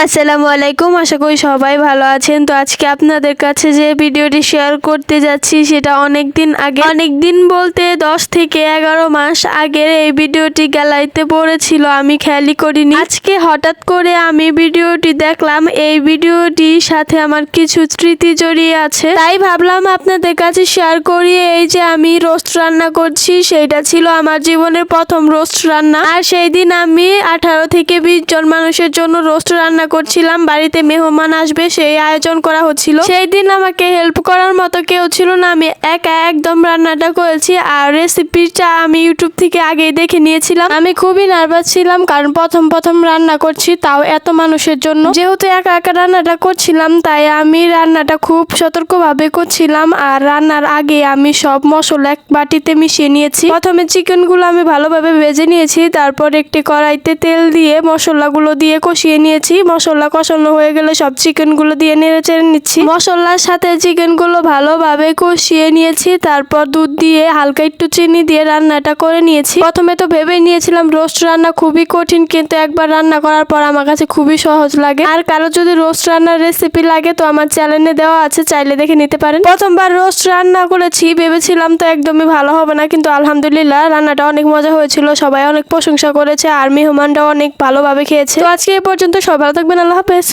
আসসালামু আলাইকুম, আশা করি সবাই ভালো আছেন। তো আজকে আপনাদের কাছে যে ভিডিওটি শেয়ার করতে যাচ্ছি সেটা অনেক দিন বলতে 10 থেকে 11 মাস আগের এই ভিডিওটি গ্যালারিতে পড়েছিল, আমি খেয়ালই করিনি। আজকে হঠাৎ করে আমি ভিডিওটি দেখলাম, এই ভিডিওটির সাথে আমার কিছু স্মৃতি জড়িয়ে আছে, তাই ভাবলাম আপনাদের কাছে শেয়ার করি। এই যে আমি রোস্ট রান্না করছি, সেইটা ছিল আমার জীবনের প্রথম রোস্ট রান্না। আর সেই দিন আমি 18 থেকে 20 জন মানুষের জন্য রোস্ট রান্না করছিলাম। বাড়িতে মেহমান আসবে সেই আয়োজন করা হচ্ছিল। সেই দিন আমাকে হেল্প করার মতো কেউ ছিল না, আমি একা একদম রান্নাটা করেছি। আর রেসিপিটা আমি ইউটিউব থেকে আগেই দেখে নিয়েছিলাম। আমি খুবই নার্ভাস ছিলাম, কারণ প্রথম রান্না করছি, তাও এত মানুষের জন্য। যেহেতু একা একা রান্নাটা করছিলাম, তাই আমি রান্নাটা খুব সতর্কভাবে করছিলাম। আর রান্নার আগে আমি সব মশলা এক বাটিতে মিশিয়ে নিয়েছি। প্রথমে চিকেনগুলো আমি ভালোভাবে ভেজে নিয়েছি, তারপর একটি কড়াইতে তেল দিয়ে মশলাগুলো দিয়ে কষিয়ে নিয়েছি। মশলা কষানো হয়ে গেলে সব চিকেনগুলো দিয়ে নেড়ে চেড়ে নিচ্ছি। মশলার সাথে চিকেনগুলো ভালোভাবে কষিয়ে নিয়েছি, তারপর দুধ দিয়ে হালকা একটু চিনি দিয়ে রান্নাটা করে নিয়েছি। প্রথমে তো ভেবে নিয়েছিলাম রোস্ট রান্না খুবই কঠিন, কিন্তু একবার রান্না করার পর আমার কাছে খুবই সহজ লাগে। আর কারো যদি রোস্ট রান্নার রেসিপি লাগে তো আমার চ্যানেলে দেওয়া আছে, চাইলে দেখে নিতে পারেন। প্রথমবার রোস্ট রান্না করেছি, ভেবেছিলাম তো একদমই ভালো হবে না, কিন্তু আলহামদুলিল্লাহ রান্নাটা অনেক মজা হয়েছিল। সবাই অনেক প্রশংসা করেছে আর মেহমানরাও অনেক ভালোভাবে খেয়েছে। তো আজকে এই পর্যন্ত, সবাই ভালো থাকবেন, আল্লাহ হাফেজ।